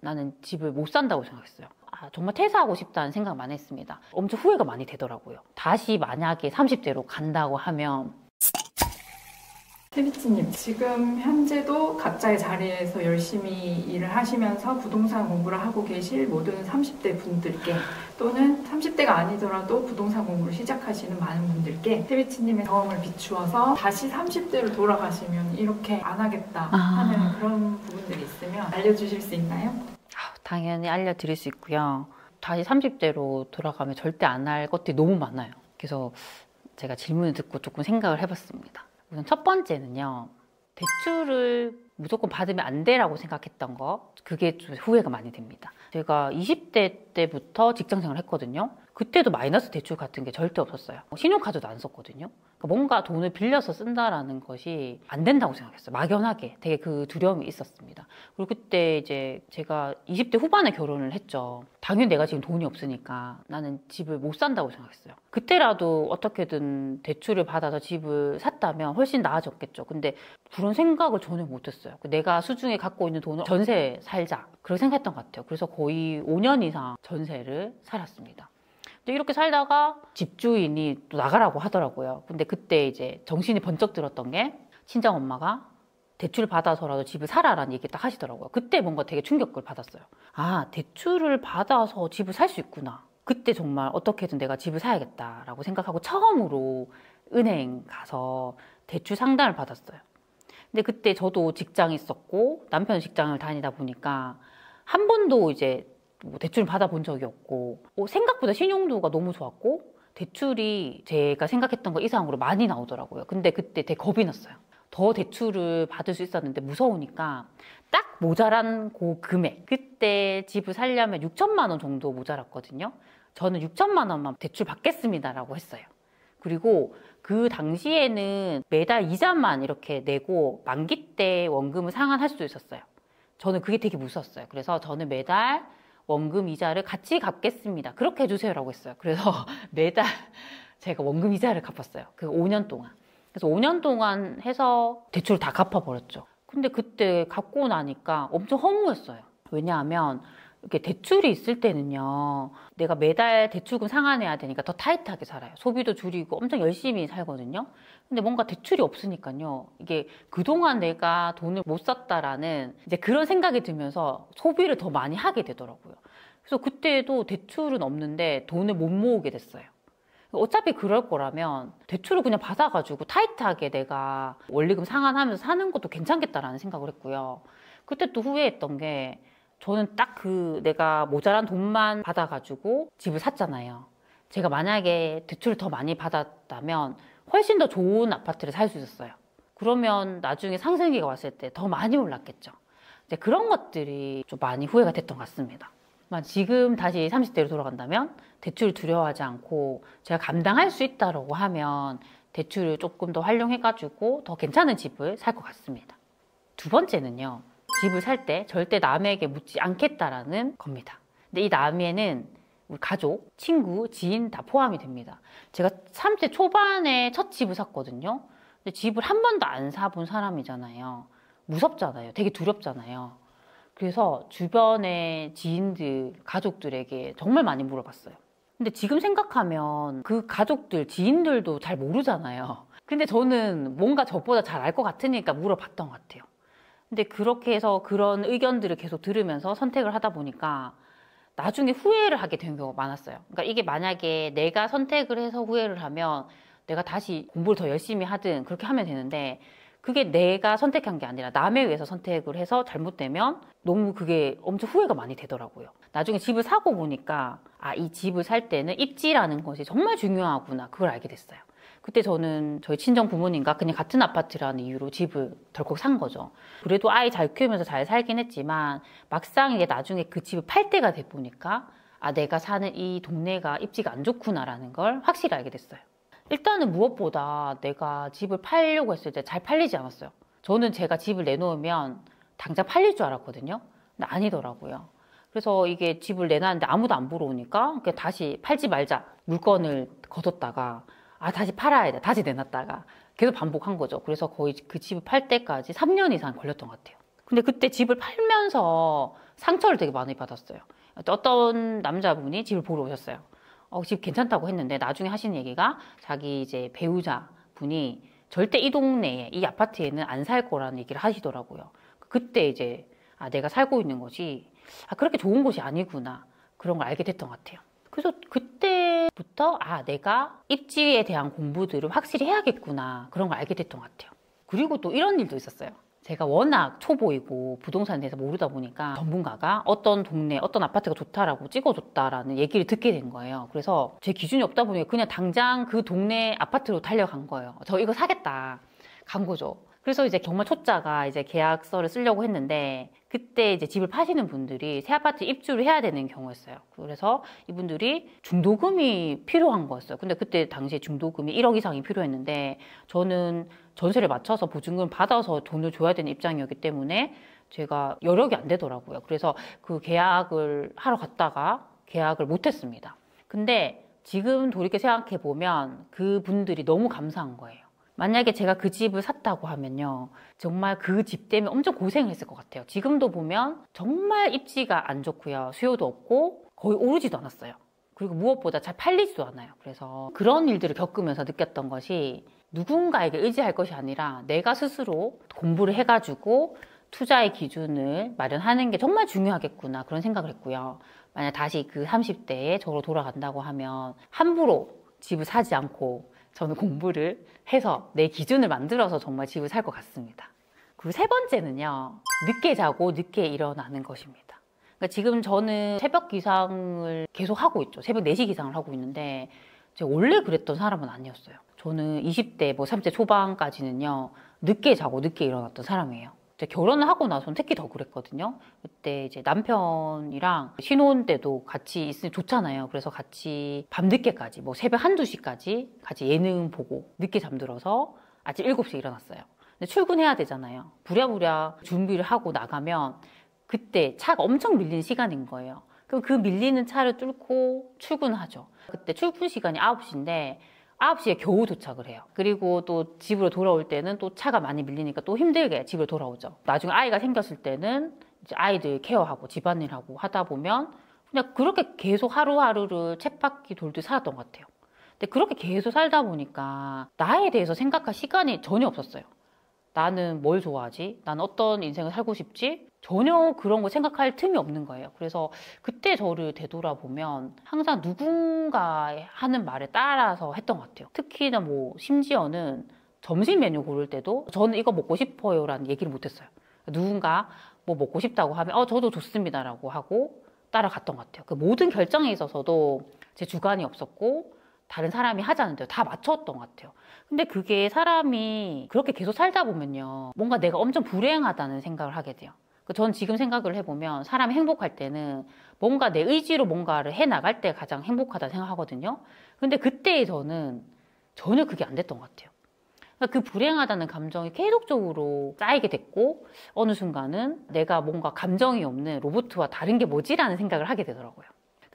나는 집을 못 산다고 생각했어요. 정말 퇴사하고 싶다는 생각 많이 했습니다. 엄청 후회가 많이 되더라고요. 다시 만약에 30대로 간다고 하면. 태비치님, 지금 현재도 각자의 자리에서 열심히 일을 하시면서 부동산 공부를 하고 계실 모든 30대 분들께, 또는 30대가 아니더라도 부동산 공부를 시작하시는 많은 분들께 태비치님의 경험을 비추어서 다시 30대로 돌아가시면 이렇게 안 하겠다 하는 그런 부분들이 있으면 알려주실 수 있나요? 당연히 알려드릴 수 있고요. 다시 30대로 돌아가면 절대 안 할 것들이 너무 많아요. 그래서 제가 질문을 듣고 조금 생각을 해봤습니다. 우선 첫 번째는요, 대출을 무조건 받으면 안 돼라고 생각했던 거, 그게 좀 후회가 많이 됩니다. 제가 20대 때부터 직장생활을 했거든요. 그때도 마이너스 대출 같은 게 절대 없었어요. 신용카드도 안 썼거든요. 그러니까 뭔가 돈을 빌려서 쓴다라는 것이 안 된다고 생각했어요. 막연하게 되게 그 두려움이 있었습니다. 그리고 그때 이제 제가 20대 후반에 결혼을 했죠. 당연히 내가 지금 돈이 없으니까 나는 집을 못 산다고 생각했어요. 그때라도 어떻게든 대출을 받아서 집을 샀다면 훨씬 나아졌겠죠. 근데 그런 생각을 전혀 못했어요. 내가 수중에 갖고 있는 돈을 전세 살자, 그렇게 생각했던 것 같아요. 그래서 거의 5년 이상 전세를 살았습니다. 근데 이렇게 살다가 집주인이 또 나가라고 하더라고요. 근데 그때 이제 정신이 번쩍 들었던 게, 친정 엄마가 대출 받아서라도 집을 사라라는 얘기 딱 하시더라고요. 그때 뭔가 되게 충격을 받았어요. 대출을 받아서 집을 살 수 있구나. 그때 정말 어떻게든 내가 집을 사야겠다라고 생각하고 처음으로 은행 가서 대출 상담을 받았어요. 근데 그때 저도 직장이 있었고 남편 직장을 다니다 보니까 한 번도 이제 대출 받아본 적이 없고, 생각보다 신용도가 너무 좋았고 대출이 제가 생각했던 것 이상으로 많이 나오더라고요. 근데 그때 되게 겁이 났어요. 더 대출을 받을 수 있었는데 무서우니까 딱 모자란 그 금액, 그때 집을 살려면 6천만 원 정도 모자랐거든요. 저는 6천만 원만 대출 받겠습니다라고 했어요. 그리고 그 당시에는 매달 이자만 이렇게 내고 만기 때 원금을 상환할 수 있었어요. 저는 그게 되게 무서웠어요. 그래서 저는 매달 원금 이자를 같이 갚겠습니다, 그렇게 해주세요라고 했어요. 그래서 매달 제가 원금 이자를 갚았어요. 그 5년 동안. 그래서 5년 동안 해서 대출을 다 갚아버렸죠. 근데 그때 갚고 나니까 엄청 허무했어요. 왜냐하면 이렇게 대출이 있을 때는요, 내가 매달 대출금 상환해야 되니까 더 타이트하게 살아요. 소비도 줄이고 엄청 열심히 살거든요. 근데 뭔가 대출이 없으니까요, 이게 그동안 내가 돈을 못 썼다라는 이제 그런 생각이 들면서 소비를 더 많이 하게 되더라고요. 그래서 그때도 대출은 없는데 돈을 못 모으게 됐어요. 어차피 그럴 거라면 대출을 그냥 받아가지고 타이트하게 내가 원리금 상환하면서 사는 것도 괜찮겠다라는 생각을 했고요. 그때 또 후회했던 게, 저는 딱 내가 모자란 돈만 받아가지고 집을 샀잖아요. 제가 만약에 대출을 더 많이 받았다면 훨씬 더 좋은 아파트를 살 수 있었어요. 그러면 나중에 상승기가 왔을 때 더 많이 올랐겠죠. 이제 그런 것들이 좀 많이 후회가 됐던 것 같습니다. 지금 다시 30대로 돌아간다면 대출을 두려워하지 않고 제가 감당할 수 있다고 하면 대출을 조금 더 활용해가지고 더 괜찮은 집을 살 것 같습니다. 두 번째는요, 집을 살 때 절대 남에게 묻지 않겠다라는 겁니다. 근데 이 남에는 우리 가족, 친구, 지인 다 포함이 됩니다. 제가 30대 초반에 첫 집을 샀거든요. 근데 집을 한 번도 안 사본 사람이잖아요. 무섭잖아요. 되게 두렵잖아요. 그래서 주변의 지인들, 가족들에게 정말 많이 물어봤어요. 근데 지금 생각하면 그 가족들, 지인들도 잘 모르잖아요. 근데 저는 뭔가 저보다 잘 알 것 같으니까 물어봤던 것 같아요. 근데 그렇게 해서 그런 의견들을 계속 들으면서 선택을 하다 보니까 나중에 후회를 하게 된 경우가 많았어요. 그러니까 이게 만약에 내가 선택을 해서 후회를 하면 내가 다시 공부를 더 열심히 하든 그렇게 하면 되는데, 그게 내가 선택한 게 아니라 남에 의해서 선택을 해서 잘못되면 너무 그게 엄청 후회가 많이 되더라고요. 나중에 집을 사고 보니까 이 집을 살 때는 입지라는 것이 정말 중요하구나, 그걸 알게 됐어요. 그때 저는 저희 친정 부모님과 그냥 같은 아파트라는 이유로 집을 덜컥 산 거죠. 그래도 아이 잘 키우면서 잘 살긴 했지만 막상 이게 나중에 그 집을 팔 때가 돼 보니까 내가 사는 이 동네가 입지가 안 좋구나라는 걸 확실히 알게 됐어요. 일단은 무엇보다 내가 집을 팔려고 했을 때 잘 팔리지 않았어요. 저는 제가 집을 내놓으면 당장 팔릴 줄 알았거든요. 근데 아니더라고요. 그래서 이게 집을 내놨는데 아무도 안 보러 오니까 그냥 다시 팔지 말자, 물건을 걷었다가 다시 팔아야 돼, 다시 내놨다가 계속 반복한 거죠. 그래서 거의 그 집을 팔 때까지 3년 이상 걸렸던 것 같아요. 근데 그때 집을 팔면서 상처를 되게 많이 받았어요. 어떤 남자분이 집을 보러 오셨어요. 집 괜찮다고 했는데 나중에 하시는 얘기가 자기 이제 배우자 분이 절대 이 동네에, 이 아파트에는 안 살 거라는 얘기를 하시더라고요. 그때 이제 내가 살고 있는 곳이 그렇게 좋은 곳이 아니구나, 그런 걸 알게 됐던 것 같아요. 그래서 그때부터 내가 입지에 대한 공부들을 확실히 해야겠구나, 그런 걸 알게 됐던 것 같아요. 그리고 또 이런 일도 있었어요. 제가 워낙 초보이고 부동산에 대해서 모르다 보니까 전문가가 어떤 동네, 어떤 아파트가 좋다라고 찍어줬다라는 얘기를 듣게 된 거예요. 그래서 제 기준이 없다 보니까 그냥 당장 그 동네 아파트로 달려간 거예요. 저 이거 사겠다, 간 거죠. 그래서 이제 정말 초짜가 이제 계약서를 쓰려고 했는데, 그때 이제 집을 파시는 분들이 새 아파트 입주를 해야 되는 경우였어요. 그래서 이분들이 중도금이 필요한 거였어요. 근데 그때 당시에 중도금이 1억 이상이 필요했는데, 저는 전세를 맞춰서 보증금을 받아서 돈을 줘야 되는 입장이었기 때문에 제가 여력이 안 되더라고요. 그래서 그 계약을 하러 갔다가 계약을 못 했습니다. 근데 지금 돌이켜 생각해 보면 그분들이 너무 감사한 거예요. 만약에 제가 그 집을 샀다고 하면요, 정말 그 집 때문에 엄청 고생을 했을 것 같아요. 지금도 보면 정말 입지가 안 좋고요, 수요도 없고 거의 오르지도 않았어요. 그리고 무엇보다 잘 팔리지도 않아요. 그래서 그런 일들을 겪으면서 느꼈던 것이, 누군가에게 의지할 것이 아니라 내가 스스로 공부를 해가지고 투자의 기준을 마련하는 게 정말 중요하겠구나, 그런 생각을 했고요. 만약 다시 그 30대에 저로 돌아간다고 하면 함부로 집을 사지 않고 저는 공부를 해서 내 기준을 만들어서 정말 집을 살 것 같습니다. 그리고 세 번째는요, 늦게 자고 늦게 일어나는 것입니다. 그러니까 지금 저는 새벽 기상을 계속 하고 있죠. 새벽 4시 기상을 하고 있는데, 제가 원래 그랬던 사람은 아니었어요. 저는 20대, 30대 초반까지는요, 늦게 자고 늦게 일어났던 사람이에요. 결혼을 하고 나서는 특히 더 그랬거든요. 그때 이제 남편이랑 신혼 때도 같이 있으면 좋잖아요. 그래서 같이 밤늦게까지, 새벽 1, 2시까지 같이 예능 보고 늦게 잠들어서 아침 7시에 일어났어요. 근데 출근해야 되잖아요. 부랴부랴 준비를 하고 나가면 그때 차가 엄청 밀리는 시간인 거예요. 그럼 그 밀리는 차를 뚫고 출근하죠. 그때 출근 시간이 9시인데 9시에 겨우 도착을 해요. 그리고 또 집으로 돌아올 때는 또 차가 많이 밀리니까 또 힘들게 집으로 돌아오죠. 나중에 아이가 생겼을 때는 이제 아이들 케어하고 집안일하고 하다 보면 그냥 그렇게 계속 하루하루를 쳇바퀴 돌듯 살았던 것 같아요. 근데 그렇게 계속 살다 보니까 나에 대해서 생각할 시간이 전혀 없었어요. 나는 뭘 좋아하지? 나는 어떤 인생을 살고 싶지? 전혀 그런 거 생각할 틈이 없는 거예요. 그래서 그때 저를 되돌아보면 항상 누군가 하는 말에 따라서 했던 것 같아요. 특히나 심지어는 점심 메뉴 고를 때도 저는 이거 먹고 싶어요 라는 얘기를 못했어요. 누군가 먹고 싶다고 하면 저도 좋습니다라고 하고 따라갔던 것 같아요. 그 모든 결정에 있어서도 제 주관이 없었고 다른 사람이 하자는 대로 다 맞췄던 것 같아요. 근데 그게 사람이 그렇게 계속 살다 보면요, 뭔가 내가 엄청 불행하다는 생각을 하게 돼요. 전 지금 생각을 해보면 사람이 행복할 때는 뭔가 내 의지로 뭔가를 해나갈 때 가장 행복하다 생각하거든요. 근데 그때의 저는 전혀 그게 안 됐던 것 같아요. 그 불행하다는 감정이 계속적으로 쌓이게 됐고, 어느 순간은 내가 뭔가 감정이 없는 로봇과 다른 게 뭐지라는 생각을 하게 되더라고요.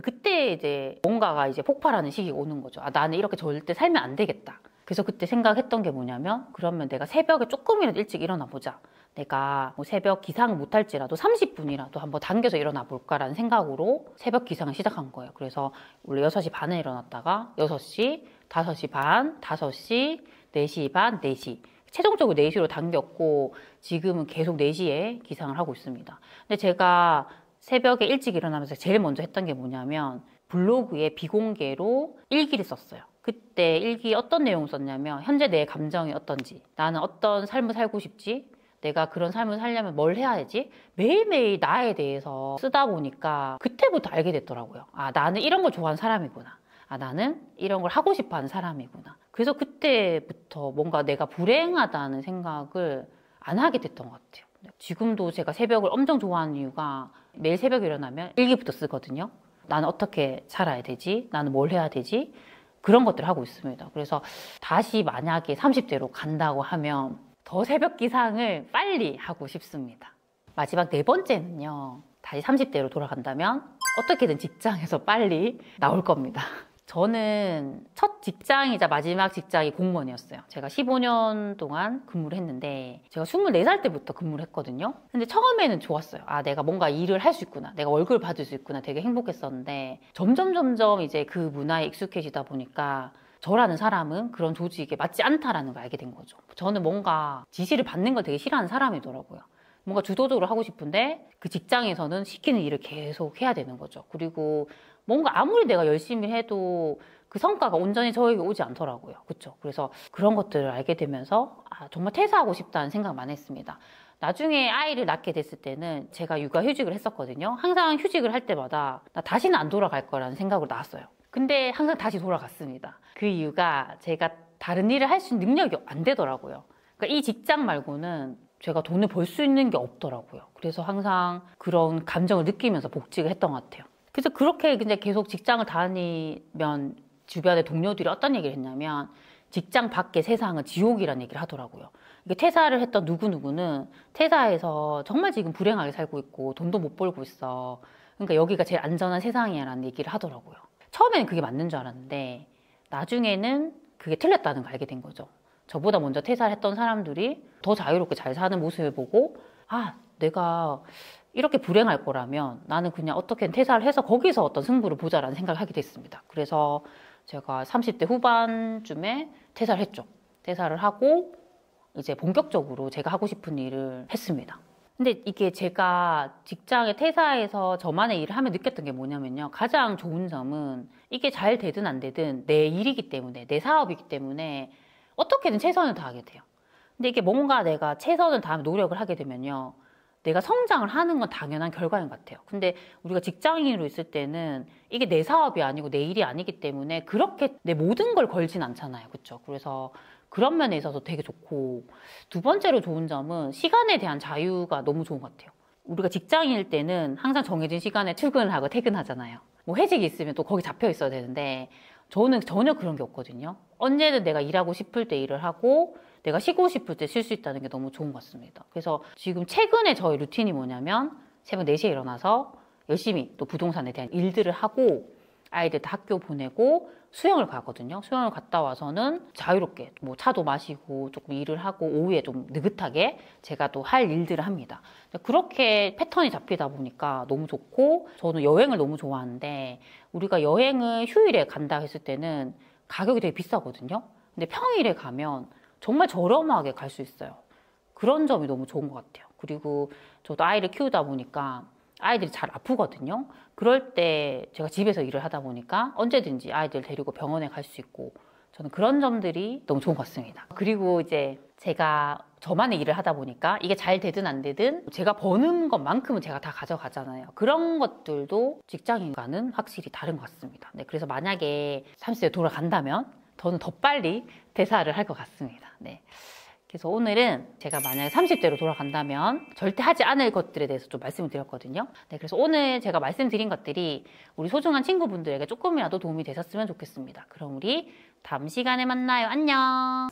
그때 이제 뭔가가 이제 폭발하는 시기가 오는 거죠. 나는 이렇게 절대 살면 안 되겠다. 그래서 그때 생각했던 게 뭐냐면, 그러면 내가 새벽에 조금이라도 일찍 일어나 보자. 내가 새벽 기상을 못할지라도 30분이라도 한번 당겨서 일어나 볼까라는 생각으로 새벽 기상을 시작한 거예요. 그래서 원래 6시 반에 일어났다가 6시, 5시 반, 5시, 4시 반, 4시. 최종적으로 4시로 당겼고 지금은 계속 4시에 기상을 하고 있습니다. 근데 제가 새벽에 일찍 일어나면서 제일 먼저 했던 게 뭐냐면, 블로그에 비공개로 일기를 썼어요. 그때 일기 어떤 내용을 썼냐면, 현재 내 감정이 어떤지, 나는 어떤 삶을 살고 싶지, 내가 그런 삶을 살려면 뭘 해야 되지? 매일매일 나에 대해서 쓰다 보니까 그때부터 알게 됐더라고요. 나는 이런 걸 좋아하는 사람이구나. 나는 이런 걸 하고 싶어 하는 사람이구나. 그래서 그때부터 뭔가 내가 불행하다는 생각을 안 하게 됐던 것 같아요. 지금도 제가 새벽을 엄청 좋아하는 이유가, 매일 새벽에 일어나면 일기부터 쓰거든요. 나는 어떻게 살아야 되지? 나는 뭘 해야 되지? 그런 것들을 하고 있습니다. 그래서 다시 만약에 30대로 간다고 하면 더 새벽 기상을 빨리 하고 싶습니다. 마지막 4번째는요, 다시 30대로 돌아간다면 어떻게든 직장에서 빨리 나올 겁니다. 저는 첫 직장이자 마지막 직장이 공무원이었어요. 제가 15년 동안 근무를 했는데 제가 24살 때부터 근무를 했거든요. 근데 처음에는 좋았어요. 아, 내가 뭔가 일을 할 수 있구나. 내가 월급을 받을 수 있구나. 되게 행복했었는데 점점 이제 그 문화에 익숙해지다 보니까 저라는 사람은 그런 조직에 맞지 않다라는 걸 알게 된 거죠. 저는 뭔가 지시를 받는 걸 되게 싫어하는 사람이더라고요. 뭔가 주도적으로 하고 싶은데 그 직장에서는 시키는 일을 계속 해야 되는 거죠. 그리고 뭔가 아무리 내가 열심히 해도 그 성과가 온전히 저에게 오지 않더라고요. 그렇죠? 그래서 그런 것들을 알게 되면서 정말 퇴사하고 싶다는 생각만 했습니다. 나중에 아이를 낳게 됐을 때는 제가 육아휴직을 했었거든요. 항상 휴직을 할 때마다 나 다시는 안 돌아갈 거라는 생각으로 나왔어요. 근데 항상 다시 돌아갔습니다. 그 이유가 제가 다른 일을 할 수 있는 능력이 안 되더라고요. 그러니까 이 직장 말고는 제가 돈을 벌 수 있는 게 없더라고요. 그래서 항상 그런 감정을 느끼면서 복직을 했던 것 같아요. 그래서 그렇게 이제 계속 직장을 다니면 주변의 동료들이 어떤 얘기를 했냐면 직장 밖의 세상은 지옥이라는 얘기를 하더라고요. 이게 퇴사를 했던 누구누구는 퇴사해서 정말 지금 불행하게 살고 있고 돈도 못 벌고 있어. 그러니까 여기가 제일 안전한 세상이야 라는 얘기를 하더라고요. 처음에는 그게 맞는 줄 알았는데 나중에는 그게 틀렸다는 걸 알게 된 거죠. 저보다 먼저 퇴사를 했던 사람들이 더 자유롭게 잘 사는 모습을 보고 내가 이렇게 불행할 거라면 나는 그냥 어떻게든 퇴사를 해서 거기서 어떤 승부를 보자라는 생각을 하게 됐습니다. 그래서 제가 30대 후반쯤에 퇴사를 했죠. 퇴사를 하고 이제 본격적으로 제가 하고 싶은 일을 했습니다. 근데 이게 제가 직장에 퇴사해서 저만의 일을 하며 느꼈던 게 뭐냐면요. 가장 좋은 점은 이게 잘 되든 안 되든 내 일이기 때문에, 내 사업이기 때문에 어떻게든 최선을 다하게 돼요. 근데 이게 뭔가 내가 최선을 다하며 노력을 하게 되면요. 내가 성장을 하는 건 당연한 결과인 것 같아요. 근데 우리가 직장인으로 있을 때는 이게 내 사업이 아니고 내 일이 아니기 때문에 그렇게 내 모든 걸 걸진 않잖아요. 그렇죠? 그래서 그런 면에 있어서 되게 좋고, 두 번째로 좋은 점은 시간에 대한 자유가 너무 좋은 것 같아요. 우리가 직장인일 때는 항상 정해진 시간에 출근을 하고 퇴근하잖아요. 뭐 회식이 있으면 또 거기 잡혀 있어야 되는데 저는 전혀 그런 게 없거든요. 언제든 내가 일하고 싶을 때 일을 하고 내가 쉬고 싶을 때 쉴 수 있다는 게 너무 좋은 것 같습니다. 그래서 지금 최근에 저의 루틴이 뭐냐면 새벽 4시에 일어나서 열심히 또 부동산에 대한 일들을 하고 아이들 다 학교 보내고 수영을 가거든요. 수영을 갔다 와서는 자유롭게 뭐 차도 마시고 조금 일을 하고 오후에 좀 느긋하게 제가 또 할 일들을 합니다. 그렇게 패턴이 잡히다 보니까 너무 좋고, 저는 여행을 너무 좋아하는데 우리가 여행을 휴일에 간다 했을 때는 가격이 되게 비싸거든요. 근데 평일에 가면 정말 저렴하게 갈 수 있어요. 그런 점이 너무 좋은 것 같아요. 그리고 저도 아이를 키우다 보니까 아이들이 잘 아프거든요. 그럴 때 제가 집에서 일을 하다 보니까 언제든지 아이들 데리고 병원에 갈 수 있고, 저는 그런 점들이 너무 좋은 것 같습니다. 그리고 이제 제가 저만의 일을 하다 보니까 이게 잘 되든 안 되든 제가 버는 것만큼은 제가 다 가져가잖아요. 그런 것들도 직장인과는 확실히 다른 것 같습니다. 네, 그래서 만약에 30대 돌아간다면 저는 더 빨리 퇴사를 할 것 같습니다. 네. 그래서 오늘은 제가 만약에 30대로 돌아간다면 절대 하지 않을 것들에 대해서 좀 말씀을 드렸거든요. 네, 그래서 오늘 제가 말씀드린 것들이 우리 소중한 친구분들에게 조금이라도 도움이 되셨으면 좋겠습니다. 그럼 우리 다음 시간에 만나요. 안녕.